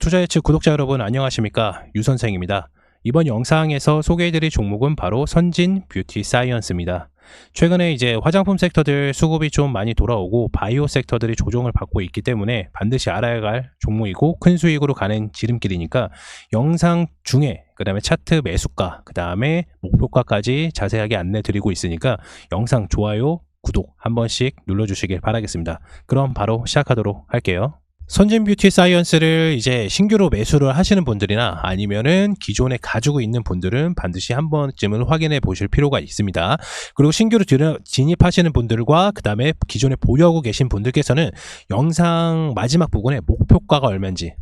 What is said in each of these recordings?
투자예측 구독자 여러분 안녕하십니까, 유선생입니다. 이번 영상에서 소개해드릴 종목은 바로 선진 뷰티 사이언스입니다. 최근에 이제 화장품 섹터들 수급이 좀 많이 돌아오고 바이오 섹터들이 조정을 받고 있기 때문에 반드시 알아야 할 종목이고 큰 수익으로 가는 지름길이니까 영상 중에 그 다음에 차트 매수가, 그 다음에 목표가까지 자세하게 안내 드리고 있으니까 영상 좋아요, 구독 한 번씩 눌러주시길 바라겠습니다. 그럼 바로 시작하도록 할게요. 선진 뷰티 사이언스를 이제 신규로 매수를 하시는 분들이나 아니면은 기존에 가지고 있는 분들은 반드시 한 번쯤은 확인해 보실 필요가 있습니다. 그리고 신규로 진입하시는 분들과 그 다음에 기존에 보유하고 계신 분들께서는 영상 마지막 부분에 목표가가 얼마인지,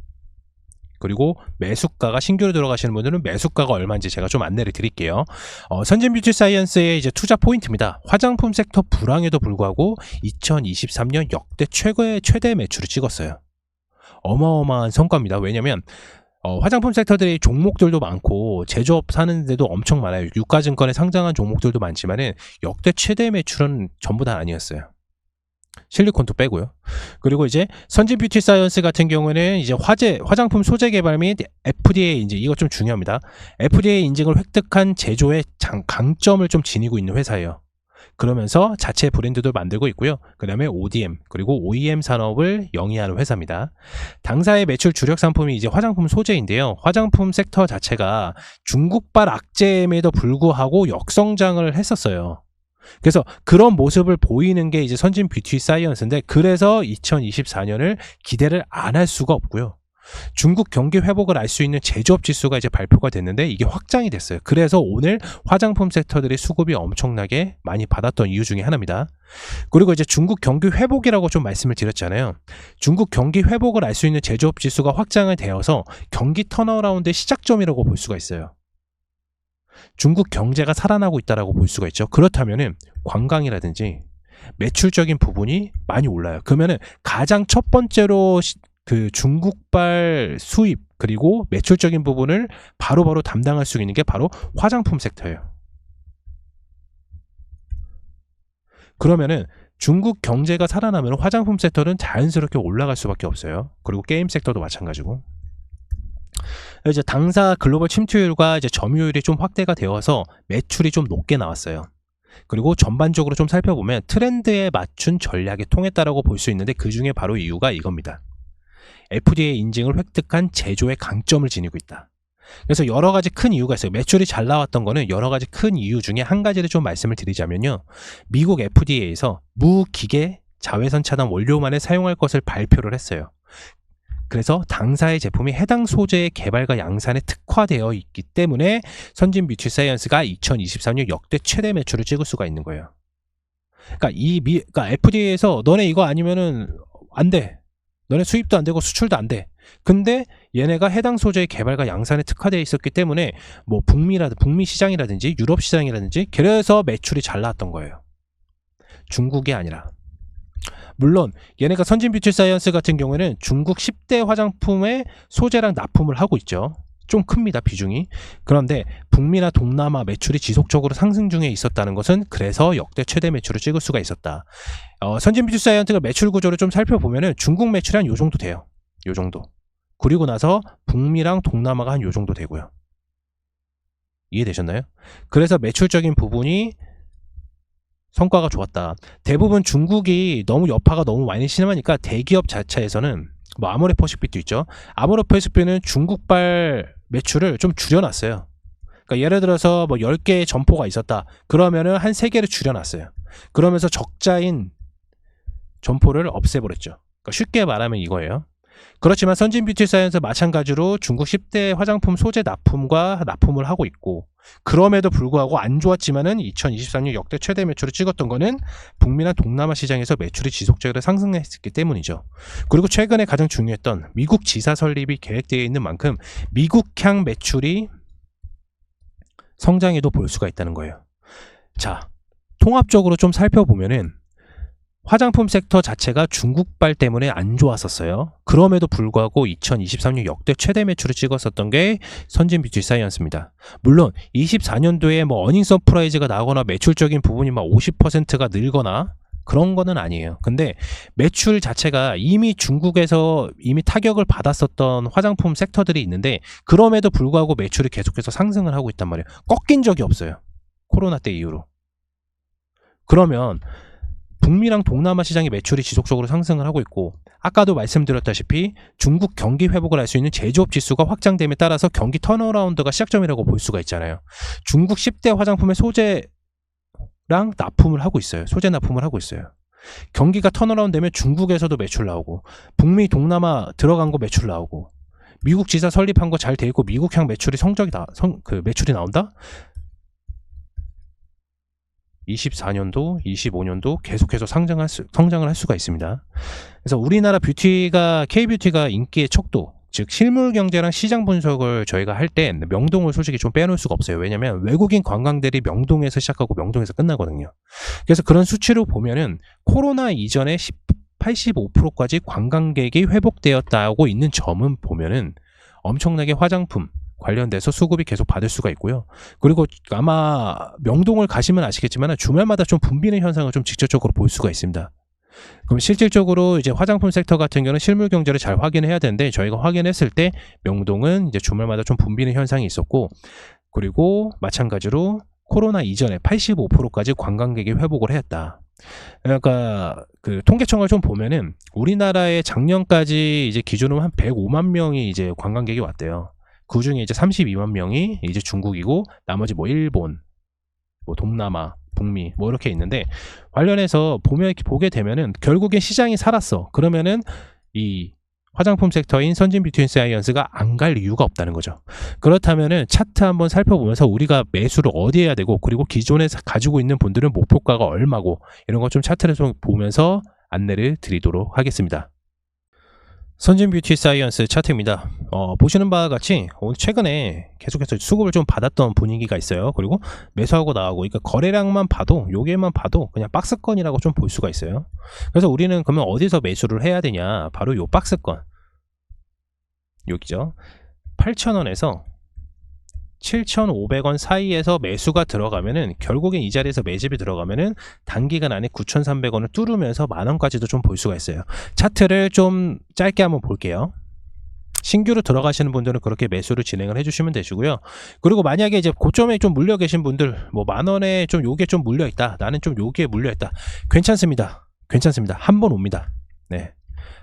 그리고 매수가가, 신규로 들어가시는 분들은 매수가가 얼마인지 제가 좀 안내를 드릴게요. 선진 뷰티 사이언스의 이제 투자 포인트입니다. 화장품 섹터 불황에도 불구하고 2023년 역대 최대 매출을 찍었어요. 어마어마한 성과입니다. 왜냐면 화장품 섹터들이 종목들도 많고 제조업 사는 데도 엄청 많아요. 유가증권에 상장한 종목들도 많지만은 역대 최대 매출은 전부 다 아니었어요. 실리콘도 빼고요. 그리고 이제 선진 뷰티 사이언스 같은 경우는 이제 화장품 소재 개발 및 FDA 인증, 이거 좀 중요합니다. FDA 인증을 획득한 제조의 강점을 좀 지니고 있는 회사예요. 그러면서 자체 브랜드도 만들고 있고요. 그 다음에 ODM 그리고 OEM 산업을 영위하는 회사입니다. 당사의 매출 주력 상품이 이제 화장품 소재인데요. 화장품 섹터 자체가 중국발 악재임에도 불구하고 역성장을 했었어요. 그래서 그런 모습을 보이는 게 이제 선진 뷰티 사이언스인데, 그래서 2024년을 기대를 안 할 수가 없고요. 중국 경기 회복을 알 수 있는 제조업 지수가 이제 발표가 됐는데 이게 확장이 됐어요. 그래서 오늘 화장품 섹터들이 수급이 엄청나게 많이 받았던 이유 중에 하나입니다. 그리고 이제 중국 경기 회복이라고 좀 말씀을 드렸잖아요. 중국 경기 회복을 알 수 있는 제조업 지수가 확장이 되어서 경기 턴어라운드의 시작점이라고 볼 수가 있어요. 중국 경제가 살아나고 있다라고 볼 수가 있죠. 그렇다면은 관광이라든지 매출적인 부분이 많이 올라요. 그러면은 가장 첫 번째로 그 중국발 수입 그리고 매출적인 부분을 바로바로 담당할 수 있는 게 바로 화장품 섹터예요. 그러면은 중국 경제가 살아나면 화장품 섹터는 자연스럽게 올라갈 수밖에 없어요. 그리고 게임 섹터도 마찬가지고. 이제 당사 글로벌 침투율과 이제 점유율이 좀 확대가 되어서 매출이 좀 높게 나왔어요. 그리고 전반적으로 좀 살펴보면 트렌드에 맞춘 전략이 통했다라고 볼 수 있는데, 그 중에 바로 이유가 이겁니다. FDA 인증을 획득한 제조의 강점을 지니고 있다. 그래서 여러 가지 큰 이유가 있어요. 매출이 잘 나왔던 거는 여러 가지 큰 이유 중에 한 가지를 좀 말씀을 드리자면요. 미국 FDA에서 무기계 자외선 차단 원료만을 사용할 것을 발표를 했어요. 그래서 당사의 제품이 해당 소재의 개발과 양산에 특화되어 있기 때문에 선진 뷰티 사이언스가 2023년 역대 최대 매출을 찍을 수가 있는 거예요. 그러니까 FDA에서 너네 이거 아니면은 안 돼. 너네 수입도 안 되고 수출도 안 돼. 근데 얘네가 해당 소재의 개발과 양산에 특화되어 있었기 때문에 뭐 북미 시장이라든지 유럽 시장이라든지, 그래서 매출이 잘 나왔던 거예요. 중국이 아니라. 물론 얘네가 선진 뷰티 사이언스 같은 경우에는 중국 10대 화장품의 소재랑 납품을 하고 있죠. 좀 큽니다, 비중이. 그런데 북미나 동남아 매출이 지속적으로 상승 중에 있었다는 것은 그래서 역대 최대 매출을 찍을 수가 있었다. 선진 뷰티 사이언스가 매출 구조를 좀 살펴보면은 중국 매출이 한 요 정도 돼요. 요 정도. 그리고 나서 북미랑 동남아가 한 요 정도 되고요. 이해되셨나요? 그래서 매출적인 부분이 성과가 좋았다. 대부분 중국이 너무 여파가 너무 많이 심하니까 대기업 자체에서는 뭐 아모레퍼시픽도 있죠. 아모레퍼시픽은 중국발 매출을 좀 줄여놨어요. 그러니까 예를 들어서 뭐 10개의 점포가 있었다. 그러면은 한 3개를 줄여놨어요. 그러면서 적자인 점포를 없애버렸죠. 그러니까 쉽게 말하면 이거예요. 그렇지만 선진 뷰티 사이언스 마찬가지로 중국 10대 화장품 소재 납품을 하고 있고, 그럼에도 불구하고 안 좋았지만은 2023년 역대 최대 매출을 찍었던 거는 북미나 동남아 시장에서 매출이 지속적으로 상승했기 때문이죠. 그리고 최근에 가장 중요했던 미국 지사 설립이 계획되어 있는 만큼 미국향 매출이 성장에도 볼 수가 있다는 거예요. 자, 통합적으로 좀 살펴보면은 화장품 섹터 자체가 중국발 때문에 안 좋았었어요. 그럼에도 불구하고 2023년 역대 최대 매출을 찍었었던 게 선진 뷰티 사이언스입니다. 물론 24년도에 뭐 어닝 서프라이즈가 나거나 매출적인 부분이 막 50%가 늘거나 그런 거는 아니에요. 근데 매출 자체가 이미 중국에서 이미 타격을 받았었던 화장품 섹터들이 있는데 그럼에도 불구하고 매출이 계속해서 상승을 하고 있단 말이에요. 꺾인 적이 없어요. 코로나 때 이후로. 그러면 북미랑 동남아 시장의 매출이 지속적으로 상승을 하고 있고 아까도 말씀드렸다시피 중국 경기 회복을 할 수 있는 제조업 지수가 확장됨에 따라서 경기 턴어라운드가 시작점이라고 볼 수가 있잖아요. 중국 10대 화장품의 소재랑 납품을 하고 있어요. 소재 납품을 하고 있어요. 경기가 턴어라운드 되면 중국에서도 매출 나오고 북미 동남아 들어간 거 매출 나오고 미국 지사 설립한 거 잘 돼 있고 미국향 매출이 매출이 나온다? 24년도, 25년도 계속해서 성장을 할 수가 있습니다. 그래서 우리나라 뷰티가 K뷰티가 인기의 척도, 즉 실물 경제랑 시장 분석을 저희가 할 때 명동을 솔직히 좀 빼놓을 수가 없어요. 왜냐면 외국인 관광들이 명동에서 시작하고 명동에서 끝나거든요. 그래서 그런 수치로 보면은 코로나 이전에 85%까지 관광객이 회복되었다고 있는 점은 보면은 엄청나게 화장품 관련돼서 수급이 계속 받을 수가 있고요. 그리고 아마 명동을 가시면 아시겠지만 주말마다 좀 붐비는 현상을 좀 직접적으로 볼 수가 있습니다. 그럼 실질적으로 이제 화장품 섹터 같은 경우는 실물 경제를 잘 확인해야 되는데 저희가 확인했을 때 명동은 이제 주말마다 좀 붐비는 현상이 있었고 그리고 마찬가지로 코로나 이전에 85%까지 관광객이 회복을 했다. 그러니까 그 통계청을 좀 보면은 우리나라에 작년까지 이제 기준으로 한 105만 명이 이제 관광객이 왔대요. 그 중에 이제 32만 명이 이제 중국이고 나머지 뭐 일본, 뭐 동남아, 북미 뭐 이렇게 있는데 관련해서 보게 되면은 결국엔 시장이 살았어. 그러면은 이 화장품 섹터인 선진 뷰티 사이언스가 안 갈 이유가 없다는 거죠. 그렇다면은 차트 한번 살펴보면서 우리가 매수를 어디 해야 되고 그리고 기존에 가지고 있는 분들은 목표가가 얼마고 이런 거 좀 차트를 좀 보면서 안내를 드리도록 하겠습니다. 선진 뷰티 사이언스 차트입니다. 보시는 바와 같이 오늘 최근에 계속해서 수급을 좀 받았던 분위기가 있어요. 그리고 매수하고 나가고, 그러니까 거래량만 봐도 요게만 봐도 그냥 박스권이라고 좀 볼 수가 있어요. 그래서 우리는 그러면 어디서 매수를 해야 되냐? 바로 요 박스권 여기죠. 8,000원에서 7,500원 사이에서 매수가 들어가면은 결국엔 이 자리에서 매집이 들어가면은 단기간 안에 9,300원을 뚫으면서 만원까지도 좀 볼 수가 있어요. 차트를 좀 짧게 한번 볼게요. 신규로 들어가시는 분들은 그렇게 매수를 진행을 해주시면 되시고요. 그리고 만약에 이제 고점에 좀 물려 계신 분들, 뭐 만원에 좀 요게 좀 물려 있다, 나는 좀 요게 물려 있다, 괜찮습니다. 괜찮습니다. 한번 옵니다. 네.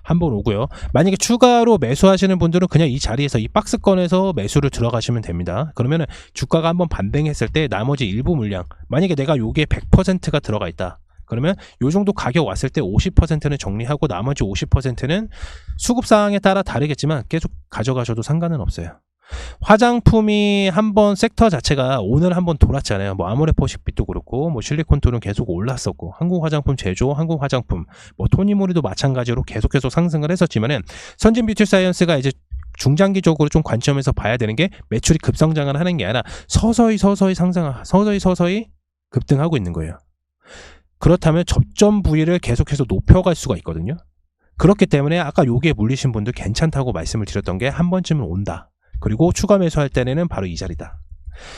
한번 오고요. 만약에 추가로 매수하시는 분들은 그냥 이 자리에서 이 박스권에서 매수를 들어가시면 됩니다. 그러면은 주가가 한번 반등했을 때 나머지 일부 물량, 만약에 내가 요게 100%가 들어가 있다, 그러면 요 정도 가격 왔을 때 50%는 정리하고 나머지 50%는 수급 사항에 따라 다르겠지만 계속 가져가셔도 상관은 없어요. 화장품이 한번 섹터 자체가 오늘 한번 돌았잖아요. 뭐 아모레퍼식빛도 그렇고 뭐 실리콘툴은 계속 올랐었고 한국 화장품 제조, 한국 화장품, 뭐 토니모리도 마찬가지로 계속해서 상승을 했었지만은 선진 뷰티 사이언스가 이제 중장기적으로 좀 관점에서 봐야 되는 게 매출이 급성장을 하는 게 아니라 서서히 급등하고 있는 거예요. 그렇다면 접점 부위를 계속해서 높여갈 수가 있거든요. 그렇기 때문에 아까 요게 물리신 분들 괜찮다고 말씀을 드렸던 게 한 번쯤은 온다. 그리고 추가 매수할 때는 바로 이 자리다.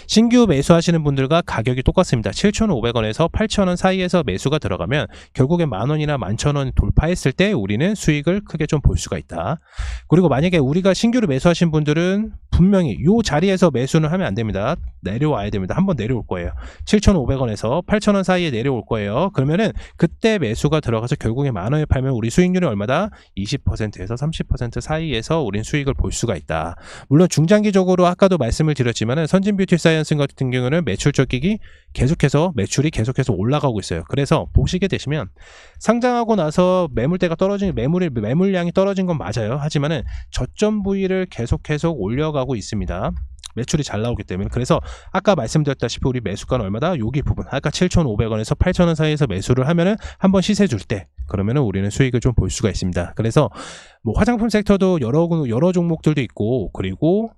신규 매수하시는 분들과 가격이 똑같습니다. 7,500원에서 8,000원 사이에서 매수가 들어가면 결국엔 만원이나 11,000원 돌파했을 때 우리는 수익을 크게 좀 볼 수가 있다. 그리고 만약에 우리가 신규로 매수하신 분들은 분명히 이 자리에서 매수는 하면 안 됩니다. 내려와야 됩니다. 한번 내려올 거예요. 7,500원에서 8,000원 사이에 내려올 거예요. 그러면은 그때 매수가 들어가서 결국에 만원에 팔면 우리 수익률이 얼마다? 20%에서 30% 사이에서 우린 수익을 볼 수가 있다. 물론 중장기적으로 아까도 말씀을 드렸지만은 선진 뷰티 사이언스 같은 경우는 매출적익이 매출이 계속해서 올라가고 있어요. 그래서 보시게 되시면 상장하고 나서 매물량이 떨어진 건 맞아요. 하지만은 저점 부위를 계속해서 올려가고 있습니다. 매출이 잘 나오기 때문에. 그래서 아까 말씀드렸다시피 우리 매수가는 얼마다? 여기 부분 아까 7,500원에서 8,000원 사이에서 매수를 하면은 한번 시세 줄 때 그러면은 우리는 수익을 좀 볼 수가 있습니다. 그래서 뭐 화장품 섹터도 여러 종목들도 있고, 그리고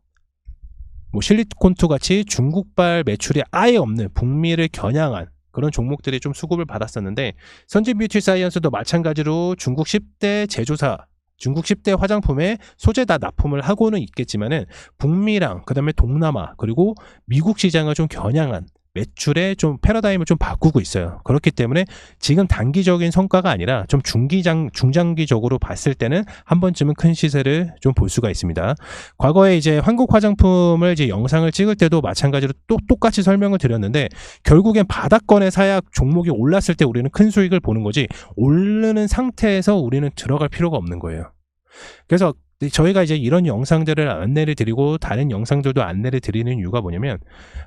뭐 실리콘투 같이 중국발 매출이 아예 없는 북미를 겨냥한 그런 종목들이 좀 수급을 받았었는데 선진 뷰티 사이언스도 마찬가지로 중국 10대 제조사, 중국 10대 화장품에 소재 다 납품을 하고는 있겠지만은 북미랑 그다음에 동남아 그리고 미국 시장을 좀 겨냥한 매출의 좀 패러다임을 좀 바꾸고 있어요. 그렇기 때문에 지금 단기적인 성과가 아니라 좀 중장기적으로 봤을 때는 한 번쯤은 큰 시세를 좀 볼 수가 있습니다. 과거에 이제 한국 화장품을 이제 영상을 찍을 때도 마찬가지로 똑같이 설명을 드렸는데, 결국엔 바닥권에 사야 종목이 올랐을 때 우리는 큰 수익을 보는 거지, 오르는 상태에서 우리는 들어갈 필요가 없는 거예요. 그래서 저희가 이제 이런 영상들을 안내를 드리고 다른 영상들도 안내를 드리는 이유가 뭐냐면,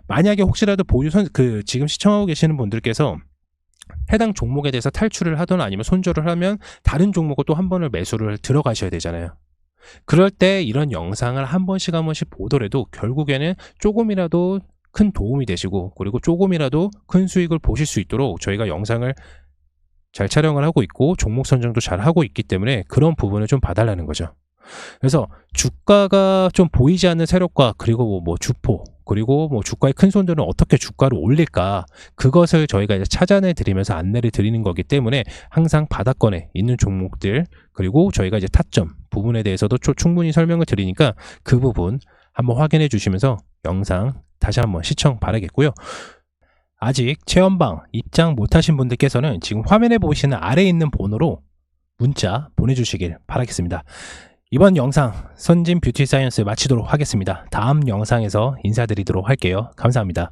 만약에 혹시라도 지금 시청하고 계시는 분들께서 해당 종목에 대해서 탈출을 하거나 아니면 손절을 하면 다른 종목을 또 한 번을 매수를 들어가셔야 되잖아요. 그럴 때 이런 영상을 한 번씩 보더라도 결국에는 조금이라도 큰 도움이 되시고, 그리고 조금이라도 큰 수익을 보실 수 있도록 저희가 영상을 잘 촬영을 하고 있고 종목 선정도 잘 하고 있기 때문에 그런 부분을 좀 봐달라는 거죠. 그래서 주가가 좀 보이지 않는 세력과, 그리고 뭐 주포, 그리고 뭐 주가의 큰 손들은 어떻게 주가를 올릴까, 그것을 저희가 이제 찾아내 드리면서 안내를 드리는 거기 때문에 항상 바닥권에 있는 종목들, 그리고 저희가 이제 타점 부분에 대해서도 충분히 설명을 드리니까 그 부분 한번 확인해 주시면서 영상 다시 한번 시청 바라겠고요. 아직 체험방 입장 못하신 분들께서는 지금 화면에 보시는 아래에 있는 번호로 문자 보내주시길 바라겠습니다. 이번 영상 선진 뷰티 사이언스 마치도록 하겠습니다. 다음 영상에서 인사드리도록 할게요. 감사합니다.